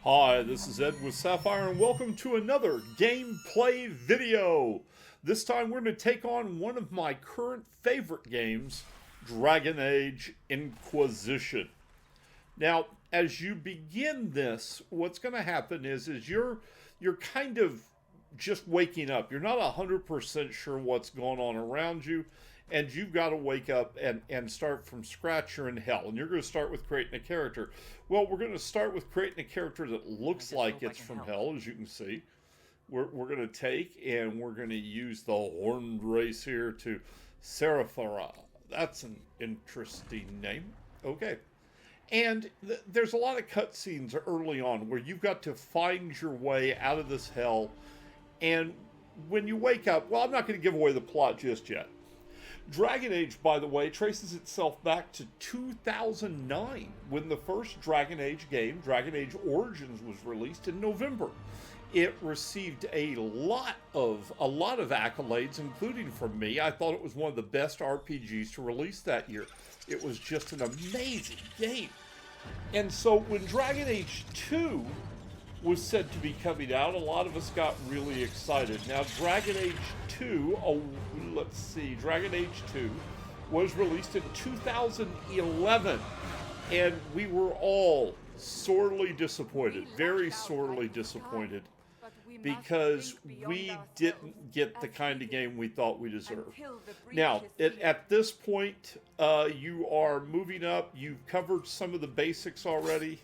Hi, this is Ed with Sapphire, and welcome to another gameplay video. This time we're going to take on one of my current favorite games, Dragon Age Inquisition. Now, as you begin this, what's going to happen is you're kind of just waking up. You're not 100% sure what's going on around you, and you've got to wake up and start from scratch. You're in hell, and you're going to start with creating a character. Well, we're going to start with creating a character that looks like it's from hell, as you can see. We're going to take and we're going to use the horned race here to SAPPHIRE. That's an interesting name. Okay. And there's a lot of cutscenes early on where you've got to find your way out of this hell. And when you wake up, well, I'm not going to give away the plot just yet. Dragon Age, by the way, traces itself back to 2009 when the first Dragon Age game, Dragon Age Origins, was released in November. It received a lot of accolades, including from me. I thought it was one of the best RPGs to release that year. It was just an amazing game. And so when Dragon Age 2 was said to be coming out, a lot of us got really excited. Now, Dragon Age 2, Dragon Age 2 was released in 2011, and we were all sorely disappointed, very sorely disappointed, because we didn't get the kind of game we thought we deserved. Now, at this point, you are moving up. You've covered some of the basics already.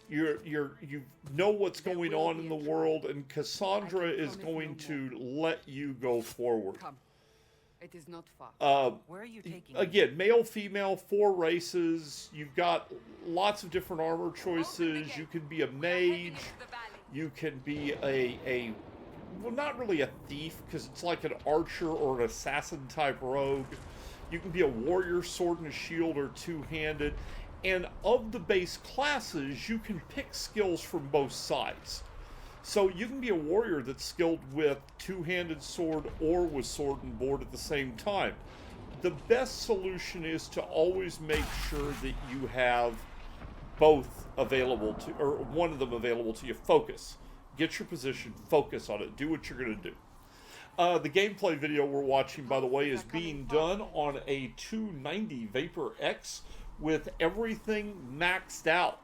You know what's going on in the world, and Cassandra is going to let you go forward. It is not far. Where are you taking again, male, female, 4 races. You've got lots of different armor choices. You can be a mage. You can be well, not really a thief, because it's like an archer or an assassin type rogue. You can be a warrior, sword and a shield, or two-handed. And of the base classes, you can pick skills from both sides. So you can be a warrior that's skilled with two-handed sword or with sword and board at the same time. The best solution is to always make sure that you have both available to, or one of them available to you. Focus. Get your position, focus on it, do what you're going to do. The gameplay video we're watching, by the way, is being done on a 290 Vapor X with everything maxed out.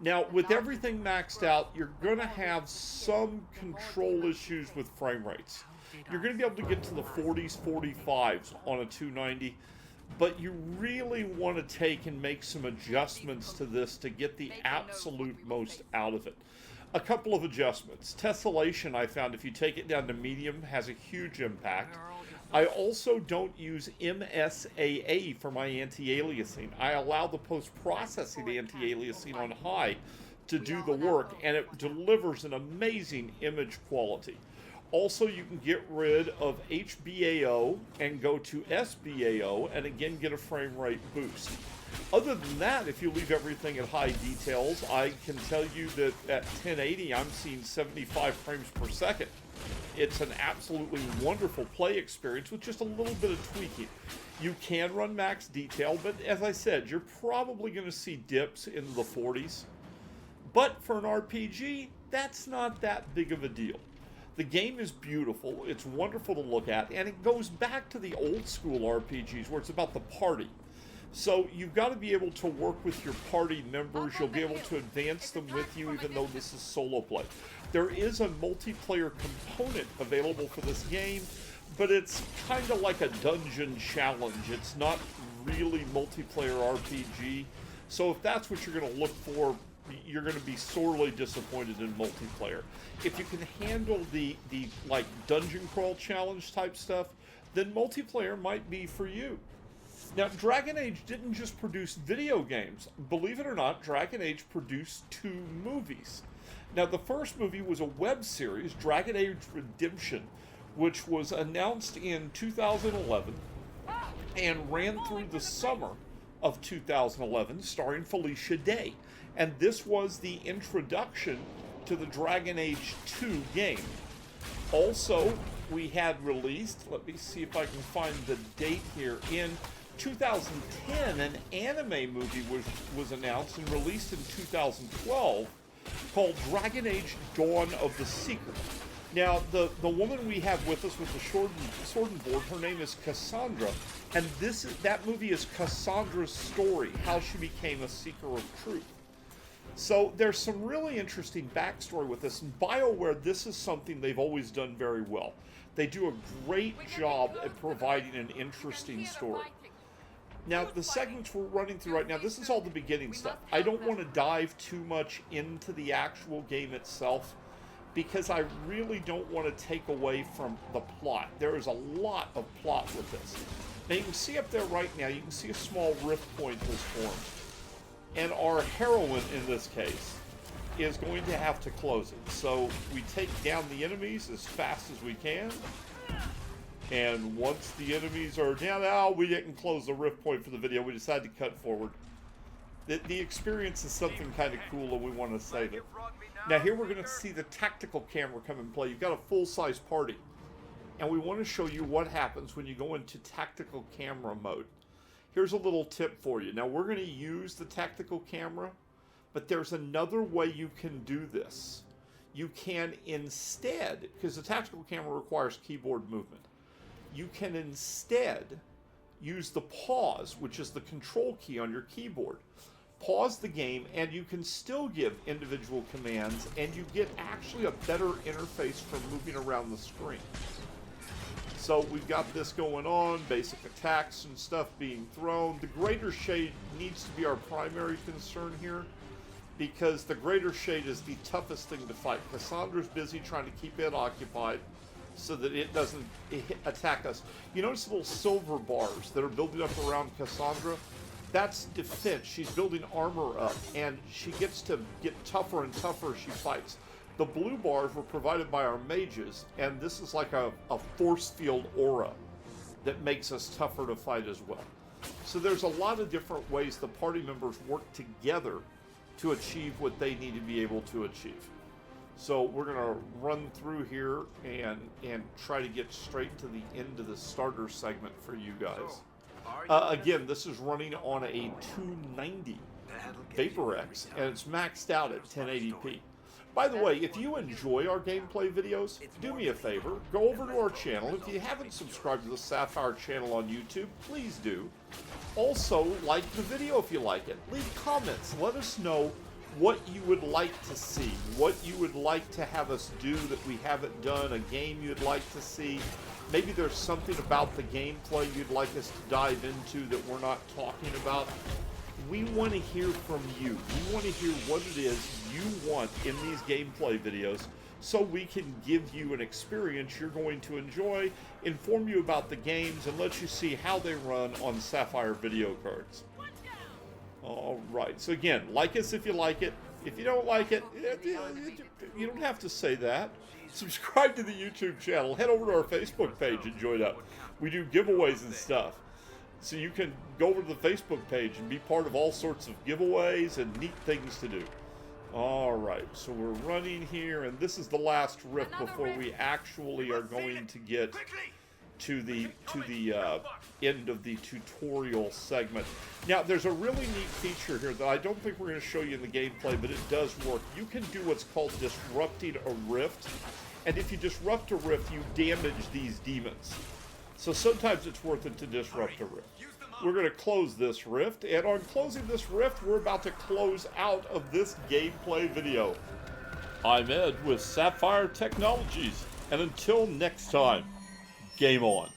Now, with everything maxed out, you're going to have some control issues with frame rates. You're going to be able to get to the 40s, 45s on a 290, but you really want to take and make some adjustments to this to get the absolute most out of it. A couple of adjustments. Tessellation, I found, if you take it down to medium, has a huge impact. I also don't use MSAA for my anti-aliasing. I allow the post-processing anti-aliasing on high to do the work, and it delivers an amazing image quality. Also, you can get rid of HBAO and go to SBAO, and again get a frame rate boost. Other than that, if you leave everything at high details, I can tell you that at 1080, I'm seeing 75 frames per second. It's an absolutely wonderful play experience with just a little bit of tweaking. You can run max detail, but as I said, you're probably going to see dips into the 40s. But for an RPG, that's not that big of a deal. The game is beautiful, it's wonderful to look at, and it goes back to the old school RPGs where it's about the party. So you've got to be able to work with your party members. You'll be able to advance them with you, even though this is solo play. There is a multiplayer component available for this game, but it's kind of like a dungeon challenge. It's not really multiplayer RPG. So if that's what you're going to look for, you're going to be sorely disappointed in multiplayer. If you can handle the like dungeon crawl challenge type stuff, then multiplayer might be for you. Now, Dragon Age didn't just produce video games. Believe it or not, Dragon Age produced 2 movies. Now, the first movie was a web series, Dragon Age Redemption, which was announced in 2011 and ran through the summer of 2011, starring Felicia Day. And this was the introduction to the Dragon Age 2 game. Also, we had released, let me see if I can find the date here, in 2010, an anime movie was announced and released in 2012 called Dragon Age Dawn of the Seeker. Now, the woman we have with us with the sword and board, her name is Cassandra, and that movie is Cassandra's story, how she became a seeker of truth. So there's some really interesting backstory with this. And BioWare, this is something they've always done very well. They do a great job at providing an interesting story. Now, the segments we're running through right now, this is all the beginning stuff. I don't want to dive too much into the actual game itself, because I really don't want to take away from the plot. There is a lot of plot with this. Now, you can see up there right now, you can see a small rift point has formed. And our heroine, in this case, is going to have to close it. So we take down the enemies as fast as we can. And once the enemies are down, we didn't close the rift point for the video. We decided to cut forward. The experience is something kind of cool, and we want to save it. Now here we're going to see the tactical camera come and play. You've got a full-size party. And we want to show you what happens when you go into tactical camera mode. Here's a little tip for you. Now we're going to use the tactical camera, but there's another way you can do this. You can instead, because the tactical camera requires keyboard movement, you can instead use the pause, which is the control key on your keyboard. Pause the game, and you can still give individual commands, and you get actually a better interface for moving around the screen. So we've got this going on, basic attacks and stuff being thrown. The greater shade needs to be our primary concern here, because the greater shade is the toughest thing to fight. Cassandra's busy trying to keep it occupied so that it doesn't attack us. You notice the little silver bars that are building up around Cassandra? That's defense. She's building armor up, and she gets to get tougher and tougher as she fights. The blue bars were provided by our mages, and this is like a force field aura that makes us tougher to fight as well. So there's a lot of different ways the party members work together to achieve what they need to be able to achieve. So we're going to run through here and try to get straight to the end of the starter segment for you guys. Again, this is running on a 290 VaporX, and it's maxed out at 1080p. By the way, if you enjoy our gameplay videos, do me a favor, go over to our channel. If you haven't subscribed to the Sapphire channel on YouTube, please do. Also, like the video if you like it. Leave comments. Let us know what you would like to see, what you would like to have us do that we haven't done, a game you'd like to see. Maybe there's something about the gameplay you'd like us to dive into that we're not talking about. We want to hear from you. We want to hear what it is you want in these gameplay videos so we can give you an experience you're going to enjoy, inform you about the games, and let you see how they run on Sapphire video cards. Alright, so again, like us if you like it. If you don't like it, you don't have to say that. Subscribe to the YouTube channel. Head over to our Facebook page and join up. We do giveaways and stuff. So you can go over to the Facebook page and be part of all sorts of giveaways and neat things to do. Alright, so we're running here, and this is the last rift before we actually are going to get to the end of the tutorial segment. Now, there's a really neat feature here that I don't think we're going to show you in the gameplay, but it does work. You can do what's called disrupting a rift, and if you disrupt a rift, you damage these demons. So sometimes it's worth it to disrupt a rift. We're going to close this rift, and on closing this rift, we're about to close out of this gameplay video. I'm Ed with Sapphire Technologies, and until next time, game on.